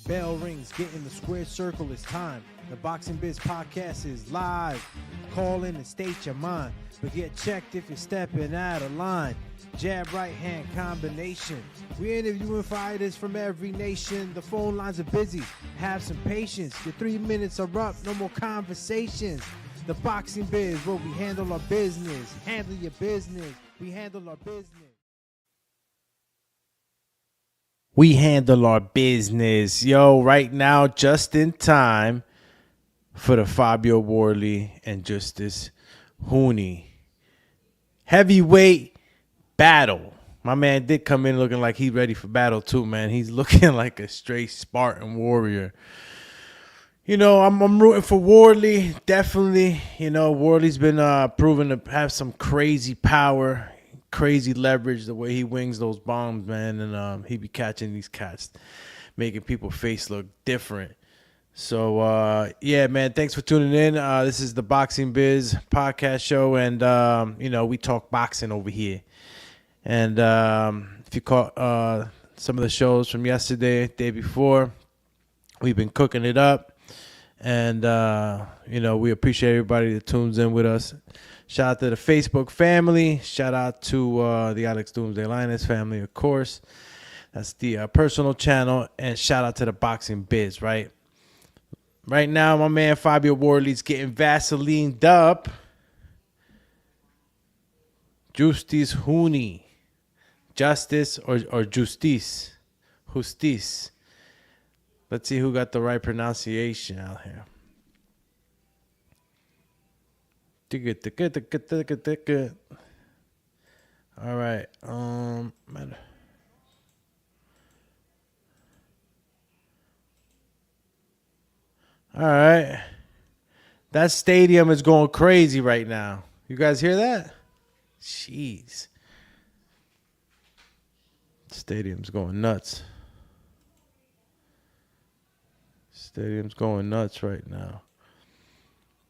Bell rings, get in the square circle, it's time. The Boxing Biz Podcast is live. Call in and state your mind, but get checked if you're stepping out of line. Jab right hand combination. We're interviewing fighters from every nation. The phone lines are busy. Have some patience. Your 3 minutes are up. No more conversations. The Boxing Biz, where we handle our business. Handle your business. We handle our business. We handle our business. Yo, right now, just in time for the Fabio, Wardley, and Justis Huni heavyweight battle. My man did come in looking like he's ready for battle too, man. He's looking like a straight Spartan warrior. You know, I'm rooting for Wardley, definitely. You know, Wardley's been proven to have some crazy power, crazy leverage, the way he wings those bombs, man. And he be catching these cats, making people's face look different. So, yeah, man, thanks for tuning in. This is the Boxing Biz Podcast show, and, you know, we talk boxing over here. And if you caught some of the shows from yesterday, day before, we've been cooking it up. And, you know, we appreciate everybody that tunes in with us. Shout out to the Facebook family. Shout out to the Alex Doomsday Linus family, of course. That's the personal channel. And shout out to the Boxing Biz, right? Right now, my man Fabio Wardley's getting Vaselined up. Justis Huni. Justis or Justis. Justis. Let's see who got the right pronunciation out here. All right. Man. All right. That stadium is going crazy right now. You guys hear that? Jeez. Stadium's going nuts. Stadium's going nuts right now.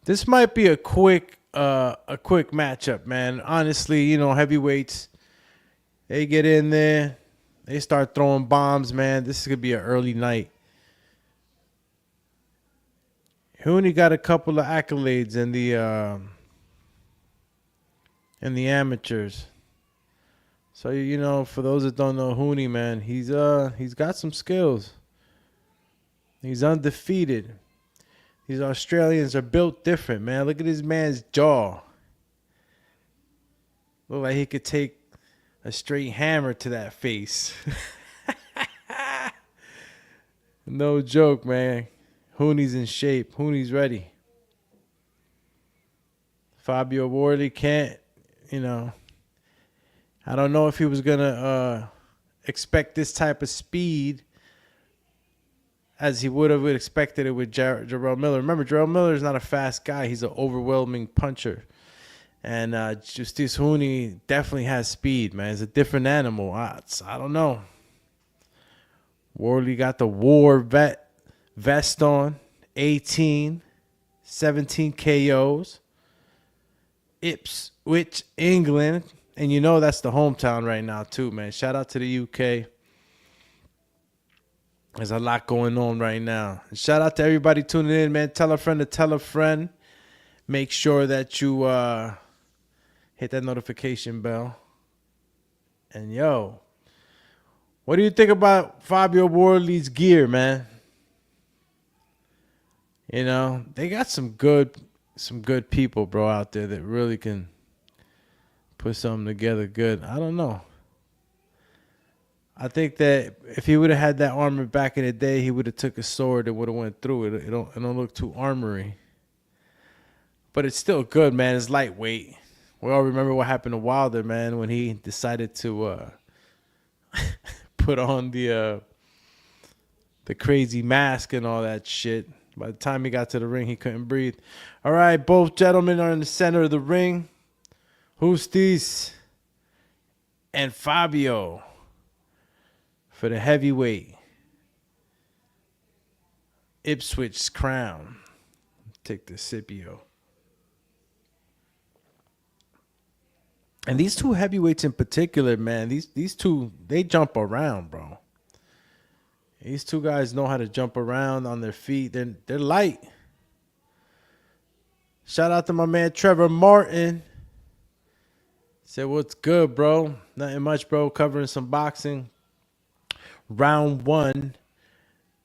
This might be a quick matchup, man. Honestly, you know, heavyweights, they get in there, they start throwing bombs, man. This is gonna be an early night. Huni got a couple of accolades in the amateurs. So, you know, for those that don't know Huni, man, he's got some skills. He's undefeated. These Australians are built different, man. Look at this man's jaw. Look like he could take a straight hammer to that face. No joke, man. Huni's in shape. Huni's ready. Fabio Wardley can't, you know. I don't know if he was going to expect this type of speed as he would have expected it with Jarrell Miller. Remember, Jarrell Miller is not a fast guy. He's an overwhelming puncher. And Justis Huni definitely has speed, man. He's a different animal. I don't know. Wardley got the war vest on. 17 KOs. Ipswich, England. And you know that's the hometown right now too, man. Shout out to the UK. There's a lot going on right now. And shout out to everybody tuning in, man. Tell a friend to tell a friend. Make sure that you hit that notification bell. And, yo, what do you think about Fabio Wardley's gear, man? You know, they got some good people, bro, out there that really can put something together good. I don't know. I think that if he would have had that armor back in the day, he would have took a sword and would have went through it. It don't look too armory. But it's still good, man. It's lightweight. We all remember what happened to Wilder, man, when he decided to put on the crazy mask and all that shit. By the time he got to the ring, he couldn't breathe. All right, both gentlemen are in the center of the ring. Justis and Fabio for the heavyweight Ipswich crown. Take the Scipio. And these two heavyweights in particular, man, these two, they jump around, bro. These two guys know how to jump around on their feet. They're light. Shout out to my man Trevor Martin. Said, what's good, bro? Nothing much, bro. Covering some boxing. Round 1.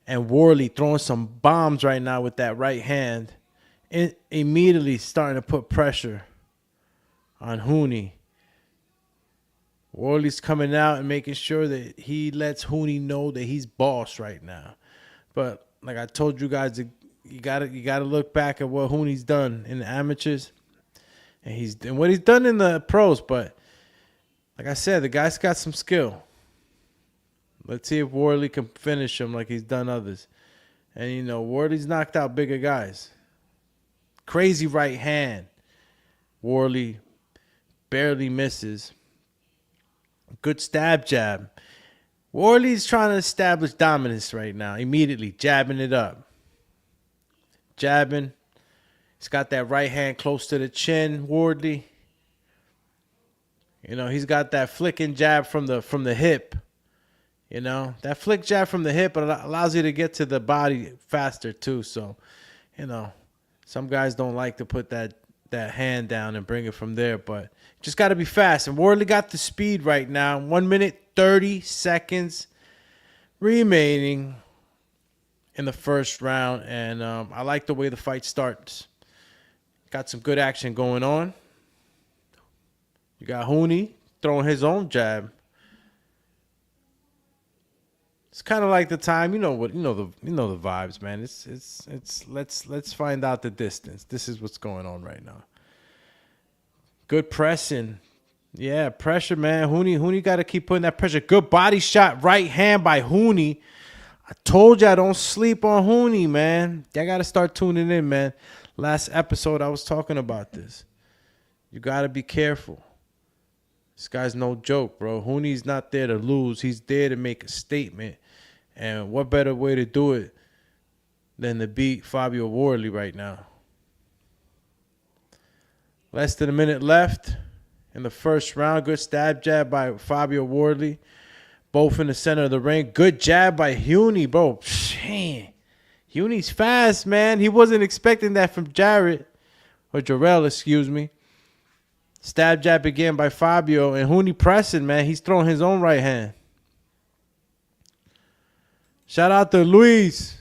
And Wardley throwing some bombs right now with that right hand. And immediately starting to put pressure on Huni. Wardley's coming out and making sure that he lets Huni know that he's boss right now. But like I told you guys, you gotta look back at what Huni's done in the amateurs, and what he's done in the pros. But like I said, the guy's got some skill. Let's see if Wardley can finish him like he's done others. And you know, Wardley's knocked out bigger guys. Crazy right hand. Wardley barely misses. Good stab jab. Wardley's trying to establish dominance right now. Immediately jabbing it up. Jabbing. He's got that right hand close to the chin, Wardley. You know, he's got that flicking jab from the hip. You know, that flick jab from the hip allows you to get to the body faster too. So, you know, some guys don't like to put that hand down and bring it from there, but just got to be fast. And Wardley got the speed right now. 1 minute, 30 seconds remaining in the first round. And I like the way the fight starts. Got some good action going on. You got Huni throwing his own jab. It's kind of like the time, you know the vibes, man. Let's find out the distance. This is what's going on right now. Good pressing. Yeah, pressure, man. Huni got to keep putting that pressure. Good body shot, right hand by Huni. I told you I don't sleep on Huni, man. Y'all got to start tuning in, man. Last episode, I was talking about this. You got to be careful. This guy's no joke, bro. Huni's not there to lose. He's there to make a statement. And what better way to do it than to beat Fabio Wardley right now? Less than a minute left in the first round. Good stab jab by Fabio Wardley. Both in the center of the ring. Good jab by Huni, bro. Man, Huni's fast, man. He wasn't expecting that from Jarrell, excuse me. Stab jab again by Fabio. And Huni pressing, man. He's throwing his own right hand. Shout out to Luis.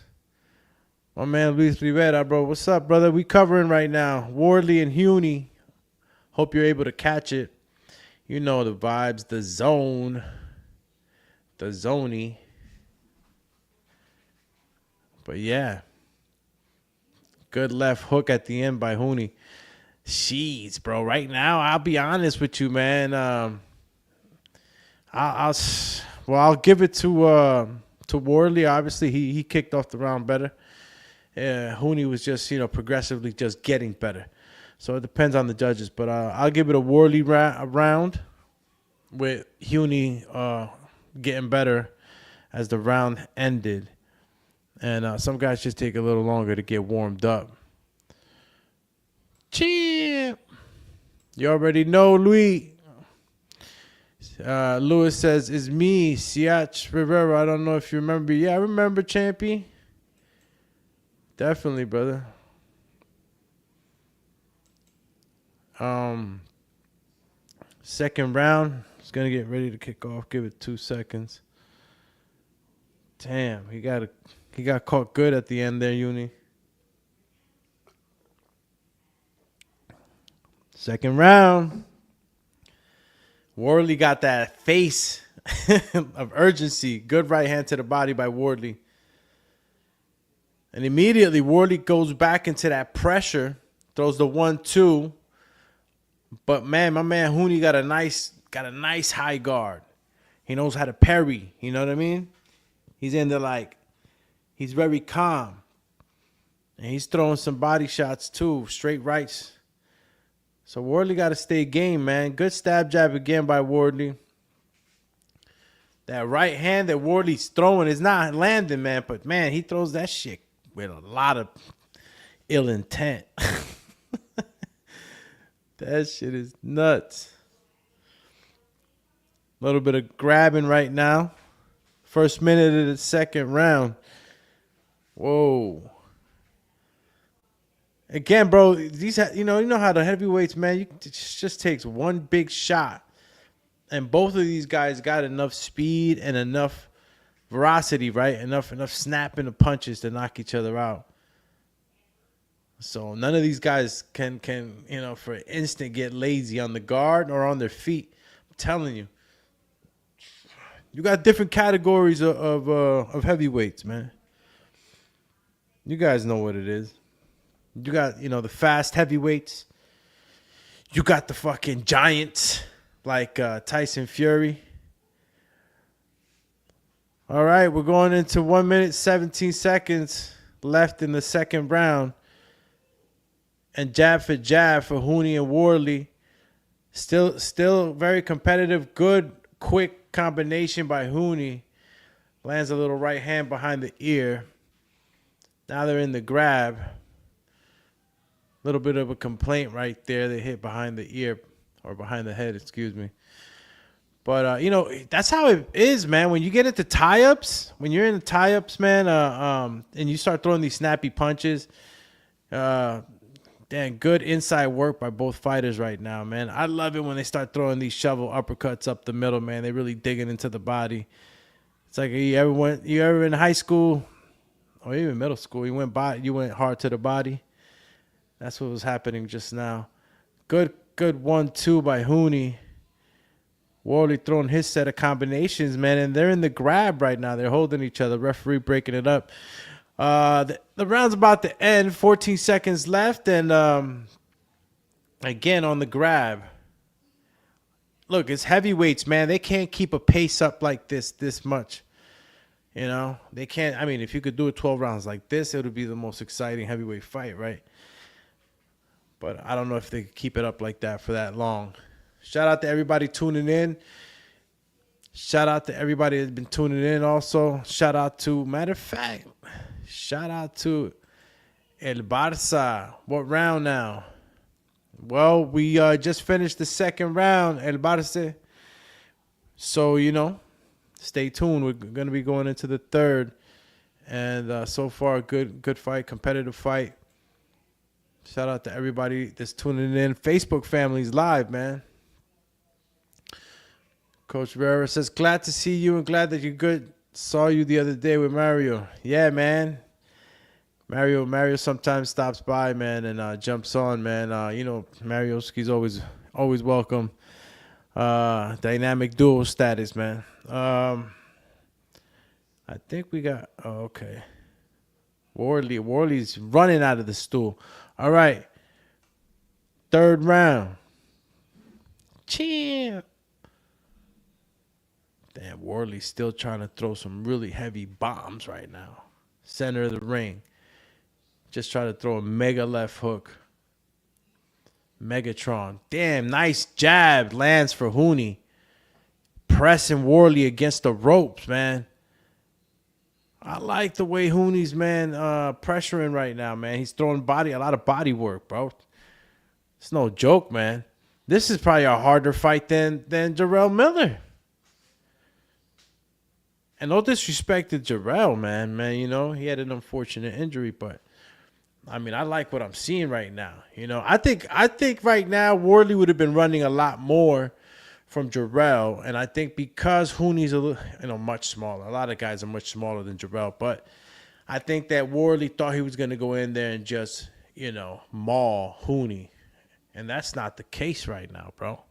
My man Luis Rivera, bro. What's up, brother? We covering right now. Wardley and Huni. Hope you're able to catch it. You know the vibes. The zone. The zoney. But yeah. Good left hook at the end by Huni. Jeez, bro. Right now, I'll be honest with you, man. I'll give it to Wardley. Obviously, he kicked off the round better. Huni was just, progressively just getting better. So it depends on the judges. But I'll give it a Wardley round with Huni getting better as the round ended. And some guys just take a little longer to get warmed up. Champ. You already know, Luis. Lewis says, it's me, Siach Rivera. I don't know if you remember. Yeah, I remember, Champy. Definitely, brother. Second round. It's going to get ready to kick off. Give it 2 seconds. Damn, he got caught good at the end there, Huni. Second round. Wardley got that face of urgency. Good right hand to the body by Wardley. And immediately Wardley goes back into that pressure. Throws the 1-2. But man, my man Huni got a nice high guard. He knows how to parry. You know what I mean? He's he's very calm. And he's throwing some body shots too. Straight rights. So Wardley got to stay game, man. Good stab jab again by Wardley. That right hand that Wardley's throwing is not landing, man. But, man, he throws that shit with a lot of ill intent. That shit is nuts. A little bit of grabbing right now First minute of the second round. Whoa. Again, bro, these you know how the heavyweights, man, it just takes one big shot. And both of these guys got enough speed and enough veracity, right? Enough snap in the punches to knock each other out. So none of these guys can for an instant get lazy on the guard or on their feet. I'm telling you. You got different categories of heavyweights, man. You guys know what it is. You got, the fast heavyweights. You got the fucking giants like Tyson Fury. All right, we're going into 1 minute, 17 seconds left in the second round. And jab for Huni and Wardley. Still very competitive. Good, quick combination by Huni. Lands a little right hand behind the ear. Now they're in the grab. Little bit of a complaint right there. They hit behind the ear or behind the head, excuse me. But, that's how it is, man. When you get into tie-ups, when you're in the tie-ups, man, and you start throwing these snappy punches, damn, good inside work by both fighters right now, man. I love it when they start throwing these shovel uppercuts up the middle, man. They really digging into the body. It's like you ever in high school or even middle school, you went hard to the body. That's what was happening just now. Good 1-2 by Huni. Wardley throwing his set of combinations, man, and they're in the grab right now. They're holding each other. Referee breaking it up. The round's about to end. 14 seconds left, and again on the grab. Look, it's heavyweights, man. They can't keep a pace up like this much. They can't. I mean, if you could do it 12 rounds like this, it would be the most exciting heavyweight fight, right? But I don't know if they could keep it up like that for that long. Shout out to everybody tuning in. Shout out to everybody that's been tuning in also. Shout out to El Barça. What round now? Well, we just finished the second round, El Barça. So, stay tuned. We're going to be going into the third. And so far, good fight, competitive fight. Shout out to everybody that's tuning in. Facebook family's live, man. Coach Rivera says, glad to see you and glad that you're good. Saw you the other day with Mario. Yeah, man. Mario sometimes stops by, man, and jumps on, man. Marioski's always welcome. Dynamic duo status, man. I think we got, okay. Wardley's running out of the stool. All right. Third round. Champ. Damn, Wardley's still trying to throw some really heavy bombs right now. Center of the ring. Just try to throw a mega left hook. Megatron. Damn, nice jab. Lands for Huni. Pressing Wardley against the ropes, man. I like the way Huni's, man, pressuring right now, man. He's throwing a lot of body work, bro. It's no joke, man. This is probably a harder fight than Jarrell Miller. And no disrespect to Jarrell, man. He had an unfortunate injury, but I mean, I like what I'm seeing right now. I think right now Wardley would have been running a lot more from Jarrell, and I think because Huni's a little, much smaller. A lot of guys are much smaller than Jarrell, but I think that Wardley thought he was going to go in there and just, maul Huni, and that's not the case right now, bro.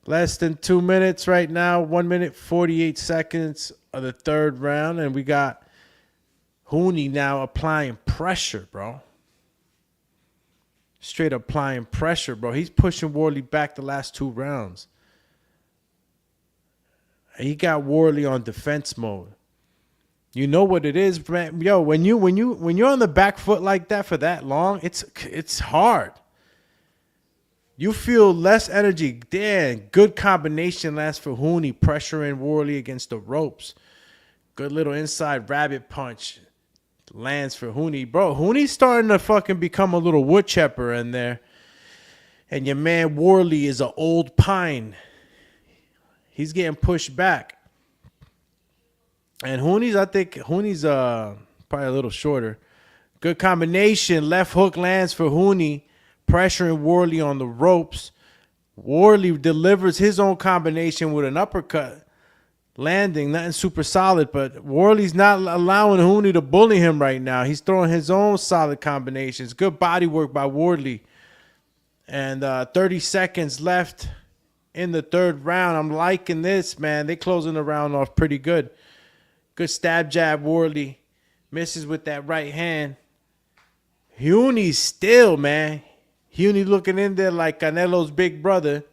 Less than 2 minutes right now. 1 minute, 48 seconds of the third round. And we got Huni now applying pressure, bro. Straight applying pressure, bro. He's pushing Wardley back the last 2 rounds. He got Wardley on defense mode. You know what it is, man. Yo, when you're on the back foot like that for that long, it's hard. You feel less energy. Damn, good combination last for Huni, pressuring Wardley against the ropes. Good little inside rabbit punch lands for Huni. Bro, Huni's starting to fucking become a little wood chipper in there. And your man Wardley is an old pine. He's getting pushed back. And I think Huni's probably a little shorter. Good combination. Left hook lands for Huni, pressuring Wardley on the ropes. Wardley delivers his own combination with an uppercut. Landing, nothing super solid, but Wardley's not allowing Huni to bully him right now. He's throwing his own solid combinations. Good body work by Wardley. And 30 seconds left in the third round. I'm liking this, man. They closing the round off pretty good. Good stab jab, Wardley. Misses with that right hand. Huni still, man. Huni looking in there like Canelo's big brother.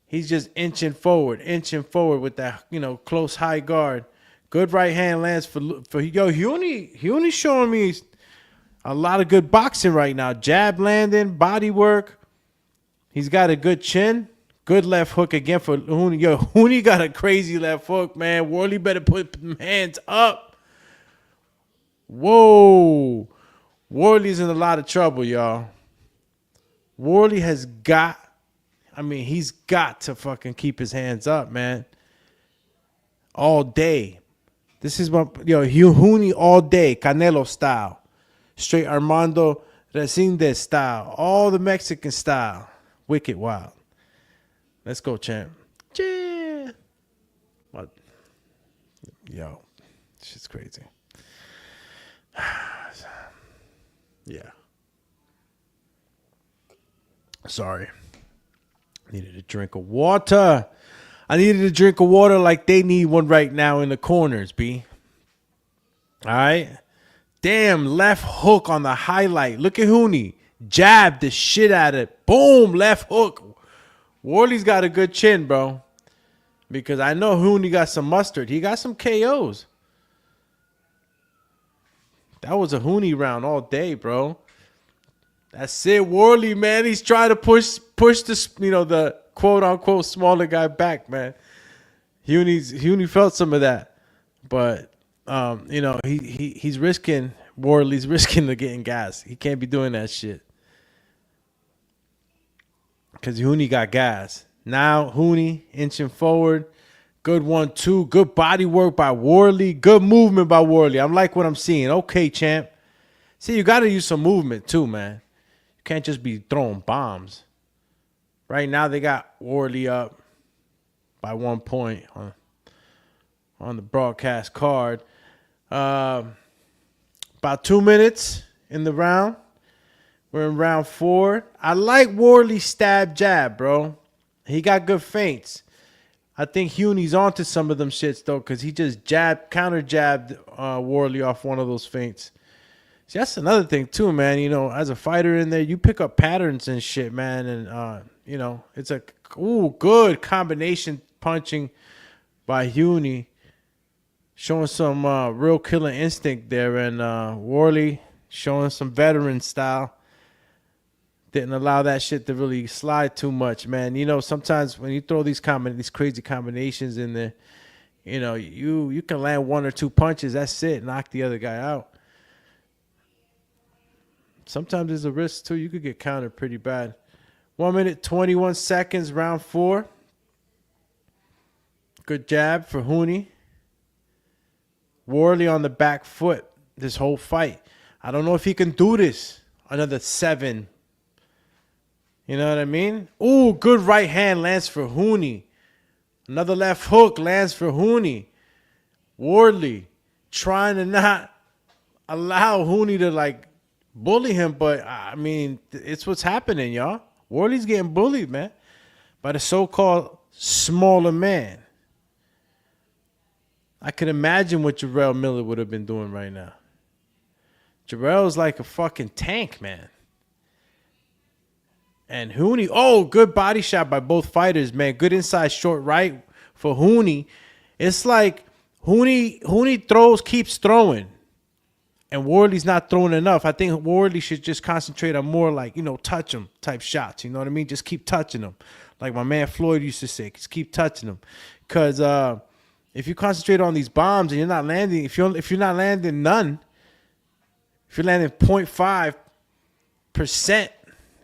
He's just inching forward with that, close high guard. Good right hand lands for Huni. Huni's showing me a lot of good boxing right now. Jab landing, body work. He's got a good chin. Good left hook again for Huni. Huni got a crazy left hook, man. Wardley better put them hands up. Whoa. Wardley's in a lot of trouble, y'all. Wardley he's got to fucking keep his hands up, man. All day. This is Huni all day, Canelo style. Straight Armando Resendez style. All the Mexican style. Wicked wild. Let's go, champ. Yeah. What? Yo, shit's crazy. Yeah. Sorry. Needed a drink of water. I needed a drink of water like they need one right now in the corners, B. All right. Damn, left hook on the highlight. Look at Huni. Jab the shit out of it. Boom, left hook. Wardley's got a good chin, bro. Because I know Huni got some mustard. He got some KOs. That was a Huni round all day, bro. That's it, Wardley, man. He's trying to push the quote unquote smaller guy back, man. Huni felt some of that, but he's risking. Wardley's risking to getting gas. He can't be doing that shit because Huni got gas. Now Huni inching forward. Good 1-2. Good body work by Wardley. Good movement by Wardley. I'm like what I'm seeing. Okay, champ. See, you got to use some movement too, man. You can't just be throwing bombs. Right now, they got Wardley up by 1 point on the broadcast card. About 2 minutes in the round. We're in round 4. I like Wardley's stab jab, bro. He got good feints. I think Huni's onto some of them shits, though, because he just counter jabbed Wardley off one of those feints. See, that's another thing, too, man. As a fighter in there, you pick up patterns and shit, man. And, it's a good combination punching by Huni. Showing some real killer instinct there. And Wardley showing some veteran style. Didn't allow that shit to really slide too much, man. Sometimes when you throw these crazy combinations in there, you can land 1 or 2 punches. That's it. Knock the other guy out. Sometimes there's a risk, too. You could get countered pretty bad. 1 minute, 21 seconds, round 4. Good jab for Huni. Wardley on the back foot this whole fight. I don't know if he can do this. Another 7. You know what I mean? Ooh, good right hand lands for Huni. Another left hook lands for Huni. Wardley trying to not allow Huni to, bully him. But, it's what's happening, y'all. Wardley's getting bullied, man, by the so-called smaller man. I could imagine what Jarrell Miller would have been doing right now. Jarrell's like a fucking tank, man. And Huni, good body shot by both fighters, man. Good inside short right for Huni. It's like Huni keeps throwing. And Wardley's not throwing enough. I think Wardley should just concentrate on more touch him type shots. You know what I mean? Just keep touching them. Like my man Floyd used to say, just keep touching them. Because if you concentrate on these bombs and you're not landing, if you're not landing none, if you're landing 0.5%,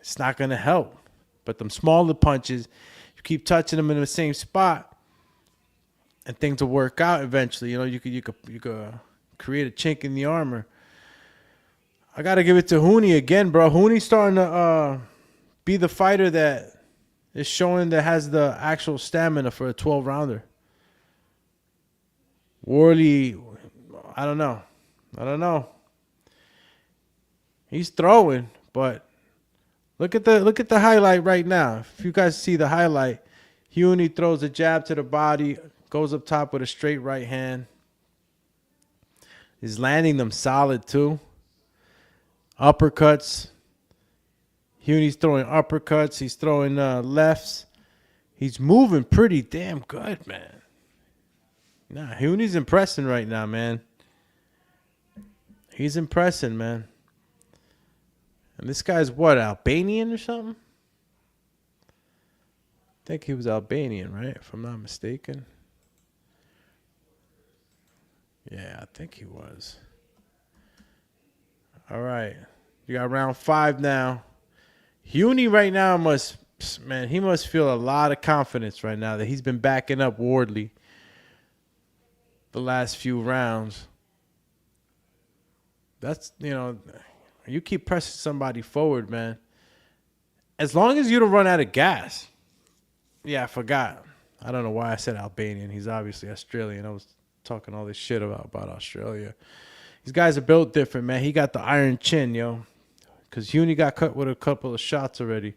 it's not going to help. But them smaller punches, you keep touching them in the same spot, and things will work out eventually. You could create a chink in the armor. I gotta give it to Huni again, bro. Huni's starting to be the fighter that is showing that has the actual stamina for a 12-rounder. Wardley, I don't know. He's throwing, but look at the highlight right now. If you guys see the highlight, Huni throws a jab to the body, goes up top with a straight right hand. He's landing them solid too. Uppercuts. Huni's throwing uppercuts. He's throwing lefts. He's moving pretty damn good, man. Nah, Huni's impressing right now, man. He's impressing, man. And this guy's what, Albanian or something? I think he was Albanian, right? If I'm not mistaken. Yeah, I think he was. All right. You got round 5 now. Huni right now he must feel a lot of confidence right now that he's been backing up Wardley the last few rounds. That's, you keep pressing somebody forward, man. As long as you don't run out of gas. Yeah, I forgot. I don't know why I said Albanian. He's obviously Australian. I was talking all this shit about Australia. These guys are built different, man. He got the iron chin, yo. Because Huni got cut with a couple of shots already.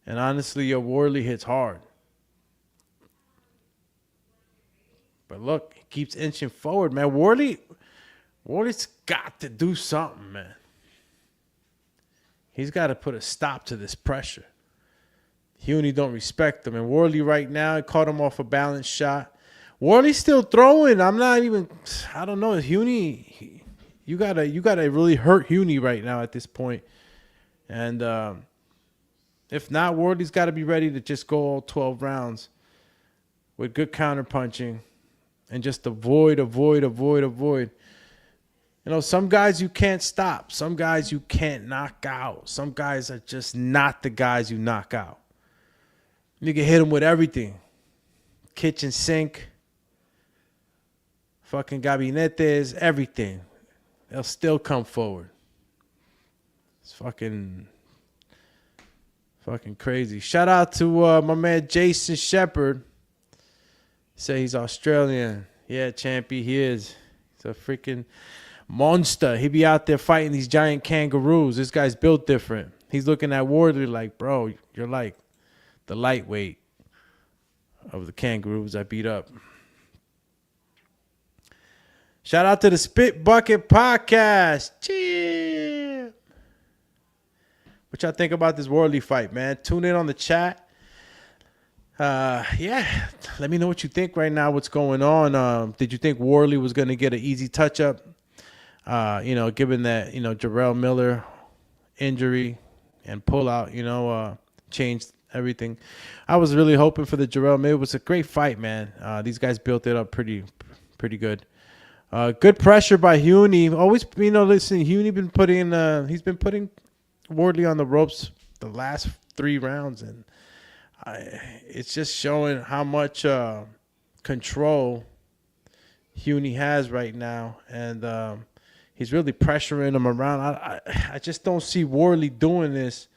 And honestly, Wardley hits hard. But look, he keeps inching forward, man. Wardley's got to do something, man. He's got to put a stop to this pressure. Huni don't respect him. And Wardley right now, caught him off a balanced shot. Wardley's still throwing. I don't know. Huni, you gotta really hurt Huni right now at this point. And if not, Wardley's got to be ready to just go all 12 rounds with good counterpunching and just avoid. Some guys you can't stop. Some guys you can't knock out. Some guys are just not the guys you knock out. You can hit them with everything. Kitchen sink, fucking gabinetes, everything. They'll still come forward. It's fucking crazy. Shout out to my man Jason Shepard. Say he's Australian. Yeah, champy, he is. He's a freaking monster. He be out there fighting these giant kangaroos. This guy's built different. He's looking at Wardley like, bro, you're like the lightweight of the kangaroos I beat up. Shout out to the Spit Bucket Podcast. Cheers. What y'all think about this Wardley fight, man? Tune in on the chat. Yeah, let me know what you think right now. What's going on? Did you think Wardley was going to get an easy touch-up? Given that, Jarrell Miller injury and pullout, changed everything. I was really hoping for the Jarrell Miller. It was a great fight, man. These guys built it up pretty good. Good pressure by Huni. Always, listen, Huni he's been putting Wardley on the ropes the last 3 rounds, and it's just showing how much control Huni has right now, and he's really pressuring him around. I just don't see Wardley doing this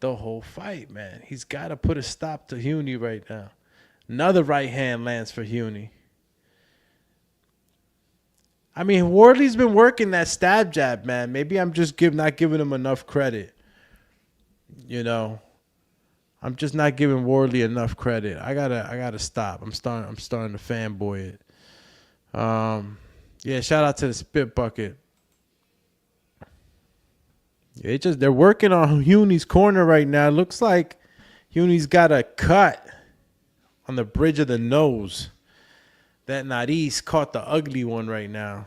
the whole fight, man. He's got to put a stop to Huni right now. Another right hand lands for Huni. I mean, Wardley's been working that stab jab, man. Maybe I'm just not giving him enough credit. I'm just not giving Wardley enough credit. I gotta stop. I'm starting to fanboy it. Yeah, shout out to the Spit Bucket. Yeah, they're working on Huni's corner right now. It looks like Huni's got a cut on the bridge of the nose. That nariz caught the ugly one right now.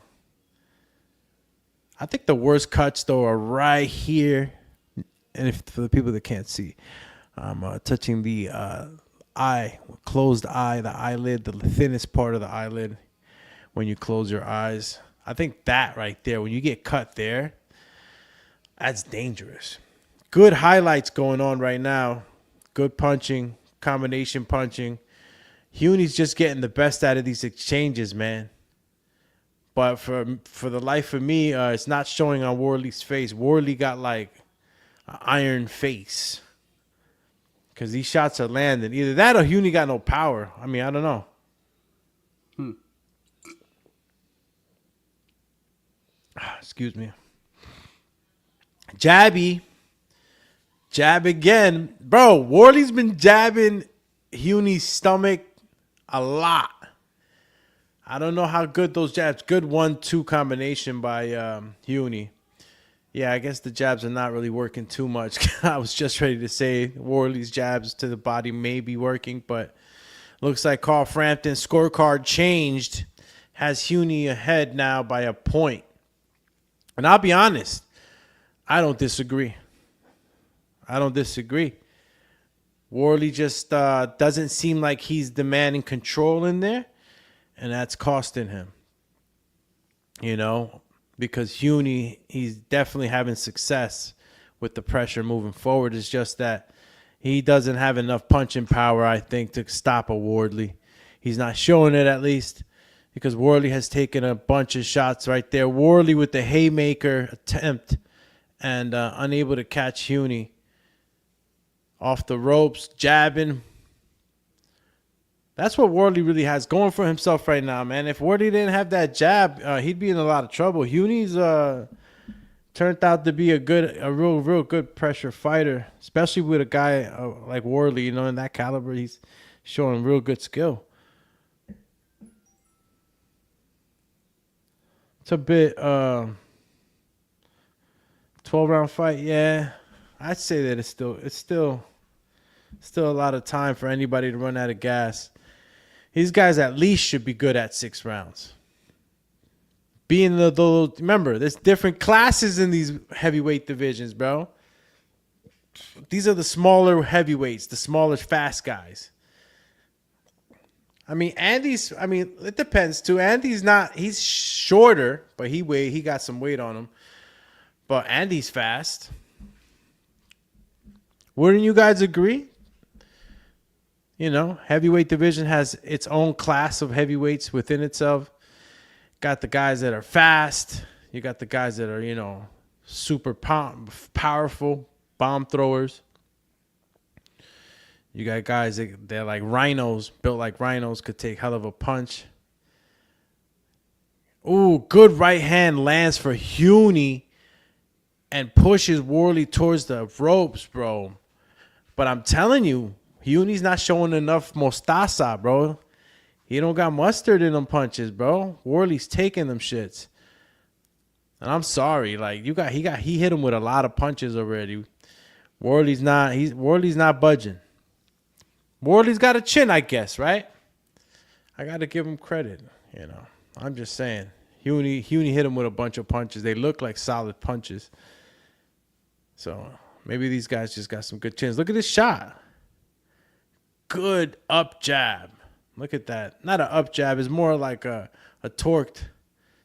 I think the worst cuts, though, are right here. And for the people that can't see, I'm touching the closed eye, the eyelid, the thinnest part of the eyelid when you close your eyes. I think that right there, when you get cut there, that's dangerous. Good highlights going on right now. Good punching, combination punching. Huni's just getting the best out of these exchanges, man. But for the life of me, it's not showing on Wardley's face. Wardley got like an iron face. Because these shots are landing. Either that or Huni got no power. I mean, I don't know. Excuse me. Jab again. Bro, Wardley's been jabbing Huni's stomach a lot. I don't know how good those jabs. Good 1-2 combination by Huni. Yeah, I guess the jabs are not really working too much. I was just ready to say Wardley's jabs to the body may be working, but looks like Carl Frampton's scorecard changed. Has Huni ahead now by a point. And I'll be honest, I don't disagree. Wardley just doesn't seem like he's demanding control in there, and that's costing him. You know, because Huni, he's definitely having success with the pressure moving forward. It's just that he doesn't have enough punching power, I think, to stop a Wardley. He's not showing it, at least, because Wardley has taken a bunch of shots right there. Wardley with the haymaker attempt and unable to catch Huni. Off the ropes, jabbing. That's what Wardley really has going for himself right now, man. If Wardley didn't have that jab, he'd be in a lot of trouble. Huni's turned out to be a real good pressure fighter, especially with a guy like Wardley, you know, in that caliber. He's showing real good skill. It's a bit 12-round fight, yeah. I'd say that it's still a lot of time for anybody to run out of gas. These guys at least should be good at 6 rounds. Remember, there's different classes in these heavyweight divisions, bro. These are the smaller heavyweights, the smaller fast guys. It depends too. He's shorter, but he got some weight on him. But Andy's fast. Wouldn't you guys agree? You know, heavyweight division has its own class of heavyweights within itself. Got the guys that are fast. You got the guys that are, you know, super powerful bomb throwers. You got guys that they're like rhinos, built like rhinos, could take hell of a punch. Ooh, good right hand lands for Huni and pushes Wardley towards the ropes, bro. But I'm telling you, Huni's not showing enough mostaza, bro. He don't got mustard in them punches, bro. Wardley's taking them shits. And I'm sorry, like he hit him with a lot of punches already. Wardley's not budging. Wardley's got a chin, I guess, right? I got to give him credit, you know. I'm just saying. Huni hit him with a bunch of punches. They look like solid punches. So maybe these guys just got some good chins. Look at this shot. Good up jab. Look at that. Not an up jab. It's more like a torqued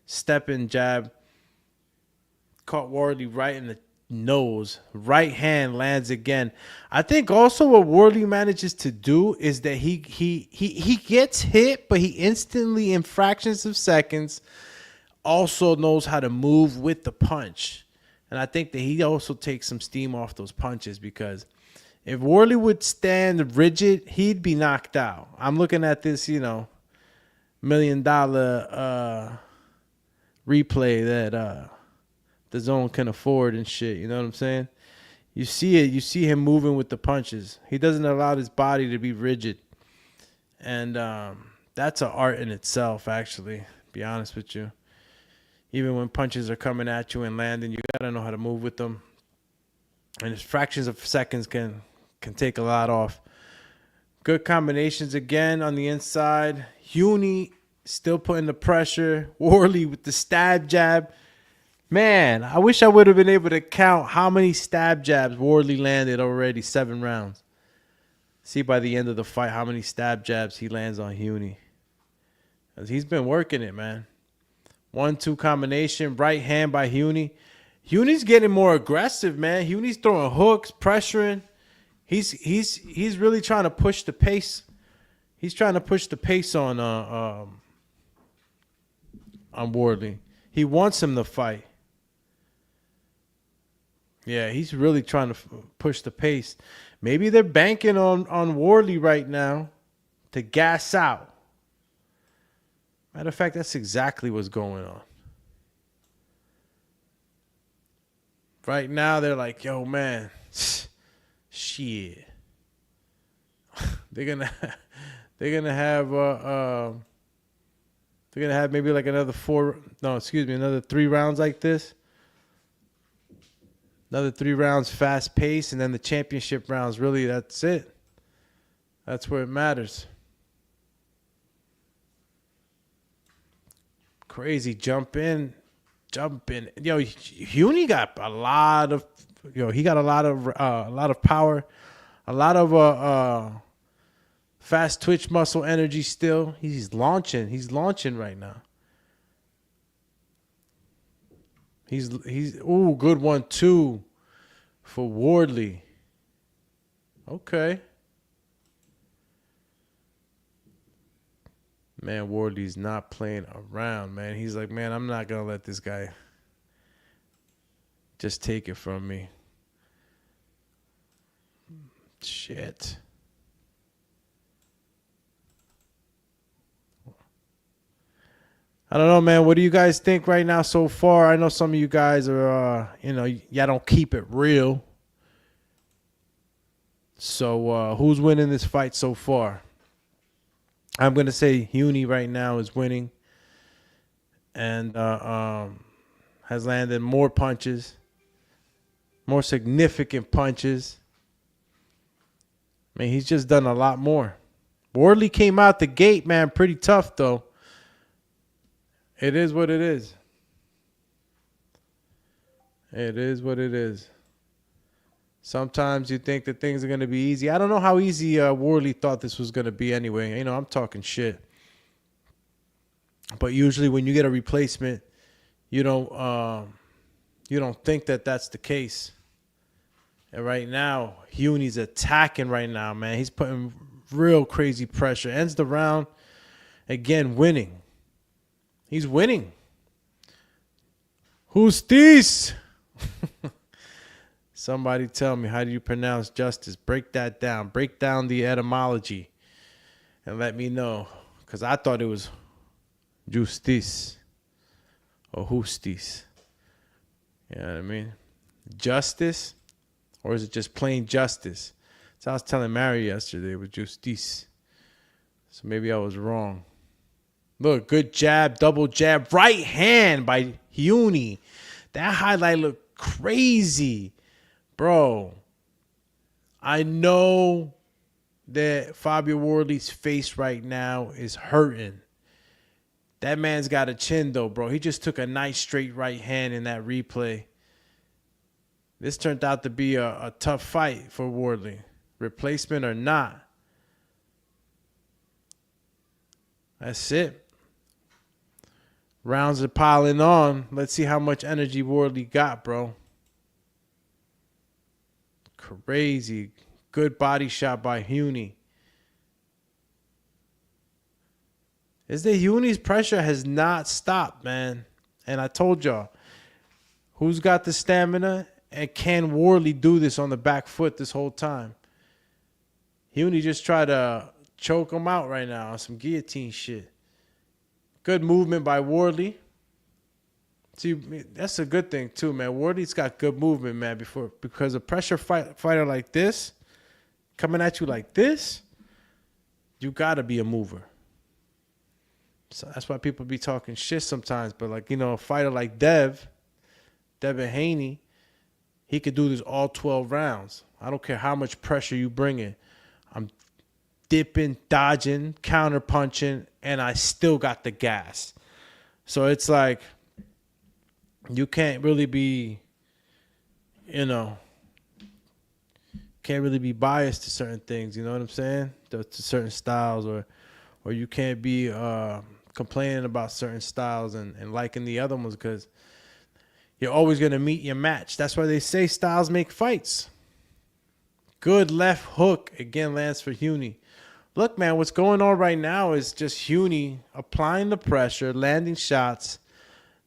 step-in jab. Caught Wardley right in the nose. Right hand lands again. I think also what Wardley manages to do is that he gets hit, but he instantly, in fractions of seconds, also knows how to move with the punch. And I think that he also takes some steam off those punches, because if Wardley would stand rigid, he'd be knocked out. I'm looking at this, you know, $1 million replay that the zone can afford and shit. You know what I'm saying? You see it. You see him moving with the punches. He doesn't allow his body to be rigid. And that's an art in itself, actually, to be honest with you. Even when punches are coming at you and landing, you got to know how to move with them. And fractions of seconds can take a lot off. Good combinations again on the inside. Huni still putting the pressure. Wardley with the stab jab. Man, I wish I would have been able to count how many stab jabs Wardley landed already. 7 rounds. See by the end of the fight how many stab jabs he lands on Huni. He's been working it, man. 1-2 combination. Right hand by Huni. Huni's getting more aggressive, man. Huni's throwing hooks, pressuring. He's really trying to push the pace. He's trying to push the pace on Wardley. He wants him to fight. Yeah, he's really trying to push the pace. Maybe they're banking on Wardley right now to gas out. Matter of fact, that's exactly what's going on. Right now, they're like, yo, man, shit. They're gonna have maybe like another 3 rounds like this. Another 3 rounds fast pace, and then the championship rounds, really, that's it. That's where it matters. Crazy jump in. Yo, Huni got a lot of power, a lot of fast twitch muscle energy still. He's launching right now. He's good 1-2 for Wardley. Okay. Man, Wardley's not playing around, man. He's like, man, I'm not going to let this guy just take it from me. Shit. I don't know, man. What do you guys think right now so far? I know some of you guys are, y'all don't keep it real. So who's winning this fight so far? I'm going to say Huni right now is winning and has landed more punches, more significant punches. I mean, he's just done a lot more. Wardley came out the gate, man, pretty tough, though. It is what it is. It is what it is. Sometimes you think that things are going to be easy. I don't know how easy Wardley thought this was going to be anyway. I'm talking shit. But usually when you get a replacement, you don't think that that's the case. And right now, Huni's attacking right now, man. He's putting real crazy pressure. Ends the round, again, winning. He's winning. Justis. Somebody tell me, how do you pronounce Justis? Break that down. Break down the etymology and let me know. Because I thought it was Justis or Justis. You know what I mean? Justice? Or is it just plain justice? So I was telling Mary yesterday it was Justis. So maybe I was wrong. Look, good jab, double jab. Right hand by Huni. That highlight looked crazy. Bro, I know that Fabio Wardley's face right now is hurting. That man's got a chin, though, bro. He just took a nice straight right hand in that replay. This turned out to be a tough fight for Wardley. Replacement or not. That's it. Rounds are piling on. Let's see how much energy Wardley got, bro. Crazy. Good body shot by Huni. Is that Huni's pressure has not stopped, man. And I told y'all, who's got the stamina and can Wardley do this on the back foot this whole time? Huni just tried to choke him out right now on some guillotine shit. Good movement by Wardley. See, that's a good thing too, man. Wardley's got good movement, man, because a pressure fighter like this, coming at you like this, you got to be a mover. So that's why people be talking shit sometimes. But, like, a fighter like Devin Haney, he could do this all 12 rounds. I don't care how much pressure you bring in. I'm dipping, dodging, counter punching, and I still got the gas. So it's like, you can't really be, can't really be biased to certain things. You know what I'm saying? To certain styles, or you can't be complaining about certain styles and liking the other ones, because you're always going to meet your match. That's why they say styles make fights. Good left hook again lands for Huni. Look, man, what's going on right now is just Huni applying the pressure, landing shots.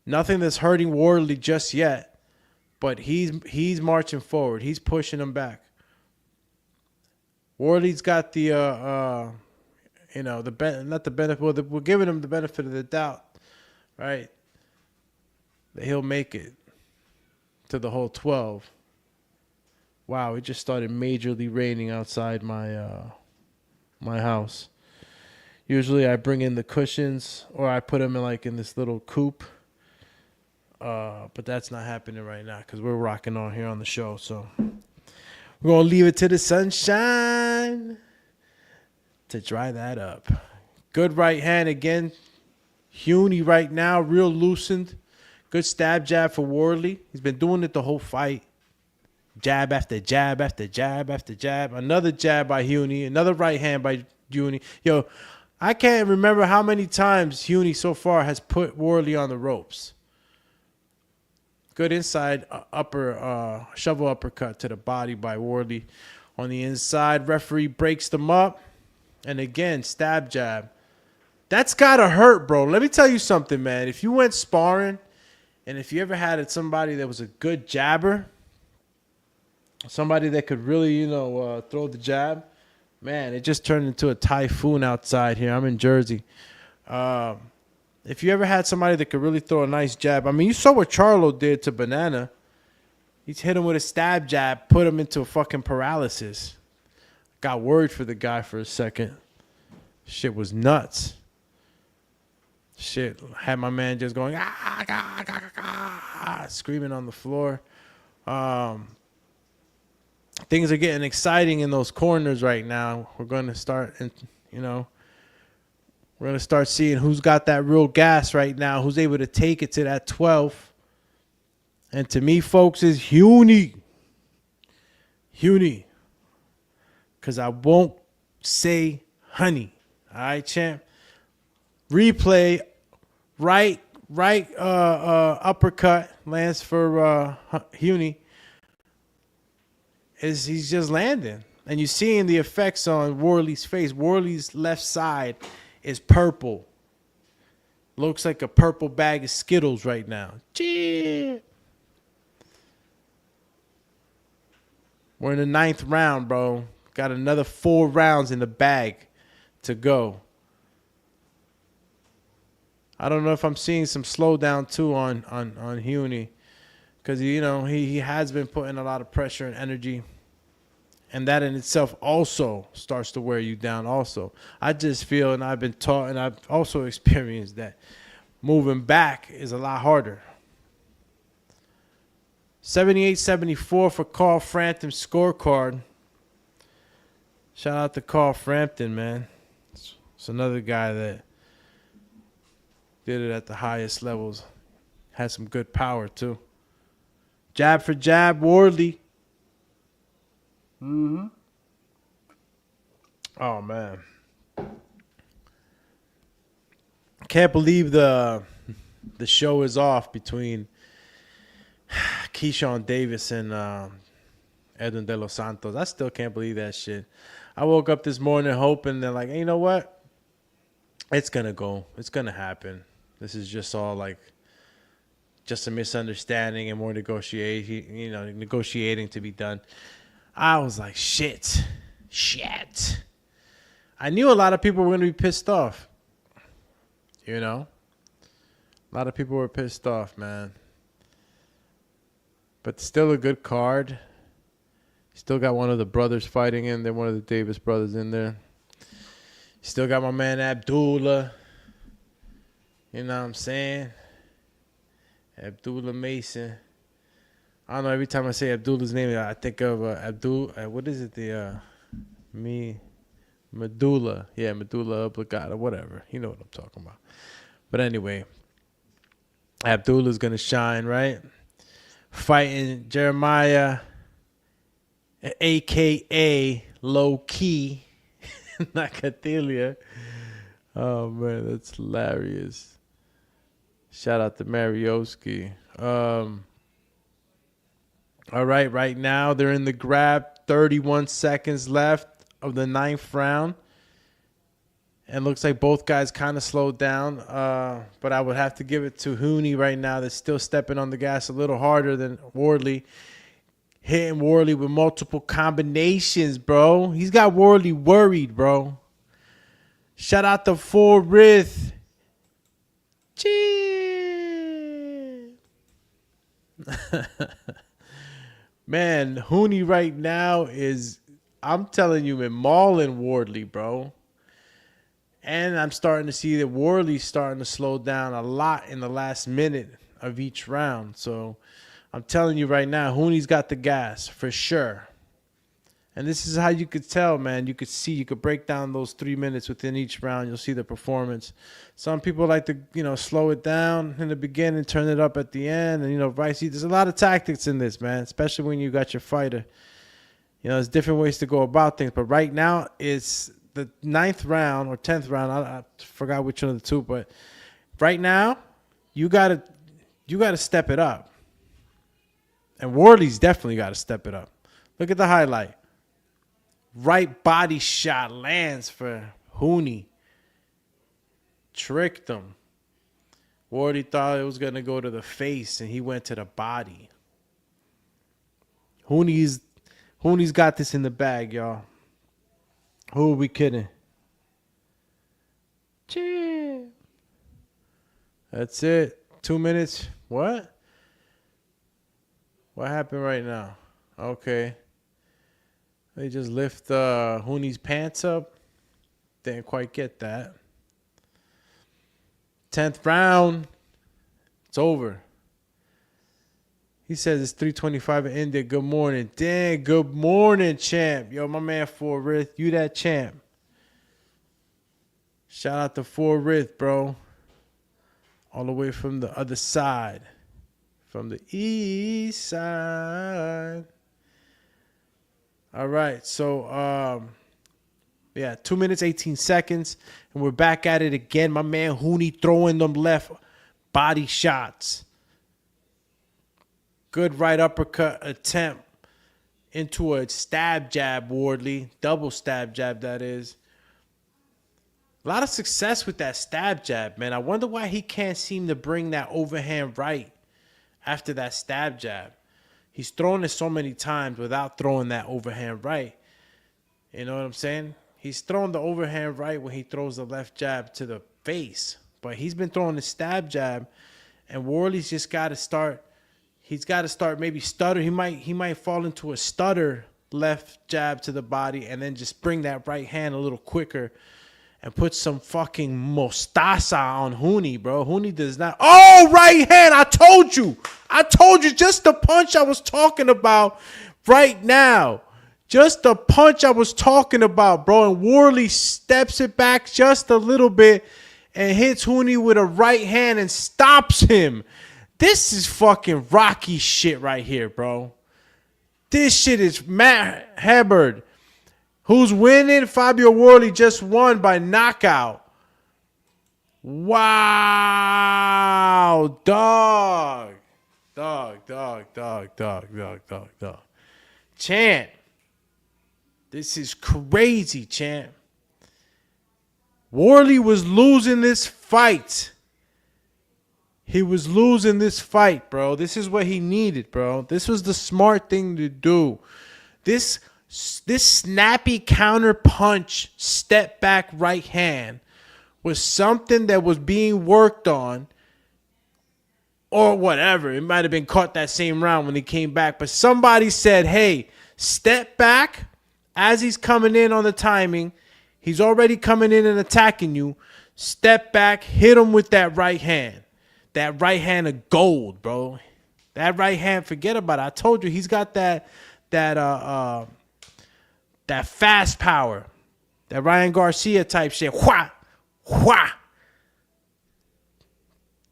Nothing that's hurting Wardley just yet, but he's marching forward. He's pushing him back. Wardley's got the not the benefit. Well, we're giving him the benefit of the doubt, right? That he'll make it to the whole 12. Wow, it just started majorly raining outside my house. Usually I bring in the cushions or I put them in this little coop. But that's not happening right now because we're rocking on here on the show. So we're going to leave it to the sunshine to dry that up. Good right hand again. Huni right now, real loosened. Good stab jab for Wardley. He's been doing it the whole fight. Jab after jab after jab after jab. Another jab by Huni. Another right hand by Huni. Yo, I can't remember how many times Huni so far has put Wardley on the ropes. Good inside upper shovel uppercut to the body by Wardley. On the inside, referee breaks them up. And again, stab jab. That's got to hurt, bro. Let me tell you something, man. If you went sparring and if you ever had somebody that was a good jabber, somebody that could really, throw the jab, man, it just turned into a typhoon outside here. I'm in Jersey. If you ever had somebody that could really throw a nice jab, I mean, you saw what Charlo did to Banana. He's hit him with a stab jab, put him into a fucking paralysis. Got worried for the guy for a second. Shit was nuts. Shit, had my man just going, screaming on the floor. Things are getting exciting in those corners right now. We're going to start, we're going to start seeing who's got that real gas right now, who's able to take it to that 12. And to me, folks, is Huni. Huni. Because I won't say honey. All right, champ? Replay, right uppercut lands for Huni. He's just landing. And you're seeing the effects on Wardley's face. Wardley's left side is purple. Looks like a purple bag of Skittles right now. Gee. We're in the 9th round, bro. Got another 4 rounds in the bag to go. I don't know if I'm seeing some slowdown too on Huni. Because, he has been putting a lot of pressure and energy. And that in itself also starts to wear you down also. I just feel, and I've been taught, and I've also experienced that moving back is a lot harder. 78-74 for Carl Frampton's scorecard. Shout out to Carl Frampton, man. It's another guy that did it at the highest levels. Had some good power, too. Jab for jab, Wardley. Mm-hmm. Oh, man. Can't believe the show is off between Keyshawn Davis and Edwin De Los Santos. I still can't believe that shit. I woke up this morning hoping that, hey, you know what? It's going to go. It's going to happen. This is just all, just a misunderstanding and more negotiating to be done. I was like, shit. I knew a lot of people were going to be pissed off. A lot of people were pissed off, man. But still a good card. Still got one of the brothers fighting in there, one of the Davis brothers in there. Still got my man Abdullah. You know what I'm saying? Abdullah Mason. I don't know, every time I say Abdullah's name, I think of Abdul, what is it? Medulla. Yeah, medulla oblongata, whatever. You know what I'm talking about. But anyway, Abdullah's going to shine, right? Fighting Jeremiah, a.k.a. Low Key, Nakatilia. Oh, man, that's hilarious. Shout out to Marioski. All right now they're in the grab. 31 seconds left of the 9th round. And looks like both guys kind of slowed down. But I would have to give it to Huni right now. That's still stepping on the gas a little harder than Wardley. Hitting Wardley with multiple combinations, bro. He's got Wardley worried, bro. Shout out to Forrith. Man, Huni right now is, I'm telling you, man, mauling Wardley, bro. And I'm starting to see that Wardley's starting to slow down a lot in the last minute of each round. So I'm telling you right now, Huni's got the gas for sure. And this is how you could tell, man. You could see, you could break down those 3 minutes within each round. You'll see the performance. Some people like to, slow it down in the beginning, turn it up at the end. And, vice versa. There's a lot of tactics in this, man, especially when you got your fighter. There's different ways to go about things. But right now, it's the 9th round or 10th round. I forgot which one of the two. But right now, you gotta step it up. And Wardley's definitely got to step it up. Look at the highlight. Right body shot lands for Huni. Tricked him. Wardley thought it was going to go to the face, and he went to the body. Huni's got this in the bag, y'all. Who are we kidding? Cheer. That's it. 2 minutes. What? What happened right now? Okay. They just lift Huni's pants up. Didn't quite get that. 10th round. It's over. He says it's 3:25 in India. Good morning. Dang, good morning, champ. Yo, my man Forrith, you that champ. Shout out to Forrith, bro. All the way from the other side. From the east side. All right, so 2 minutes, 18 seconds, and we're back at it again. My man Huni throwing them left body shots. Good right uppercut attempt into a stab jab, Wardley. Double stab jab, that is. A lot of success with that stab jab, man. I wonder why he can't seem to bring that overhand right after that stab jab. He's thrown it so many times without throwing that overhand right. You know what I'm saying? He's thrown the overhand right when he throws the left jab to the face. But he's been throwing the stab jab, and Wardley's just got to start. He's got to start maybe stutter. He might fall into a stutter left jab to the body and then just bring that right hand a little quicker and put some fucking mostasa on Huni, bro. Huni does not. Oh, right hand. I told you. Just the punch I was talking about right now. Just the punch I was talking about, bro. And Wardley steps it back just a little bit and hits Huni with a right hand and stops him. This is fucking Rocky shit right here, bro. This shit is Matt Hubbard. Who's winning? Fabio Wardley just won by knockout. Wow. Dog. Champ. This is crazy, champ. Wardley was losing this fight. He was losing this fight, bro. This is what he needed, bro. This was the smart thing to do. This snappy counter punch, step back right hand was something that was being worked on, or whatever. It might have been caught that same round when he came back. But somebody said, hey, step back as he's coming in on the timing. He's already coming in and attacking you. Step back, hit him with that right hand. That right hand of gold, bro. That right hand, forget about it. I told you he's got that fast power. That Ryan Garcia type shit. Wha! Wha!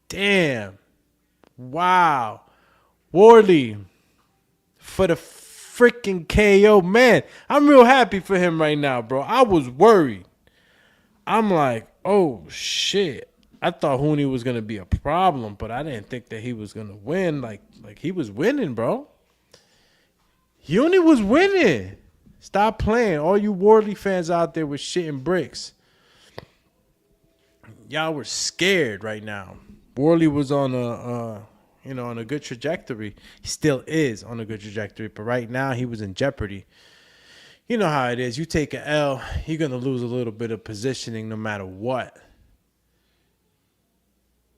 Damn. Wow. Wardley for the freaking KO. Man, I'm real happy for him right now, bro. I was worried. I'm like, oh, shit. I thought Huni was going to be a problem, but I didn't think that he was going to win. Like he was winning, bro. Huni was winning. Stop playing. All you Wardley fans out there with shit and bricks. y'all were scared right now. Wardley was on on a good trajectory. He still is on a good trajectory, but right now he was in jeopardy. You know how it is. You take an L, you're gonna lose a little bit of positioning no matter what.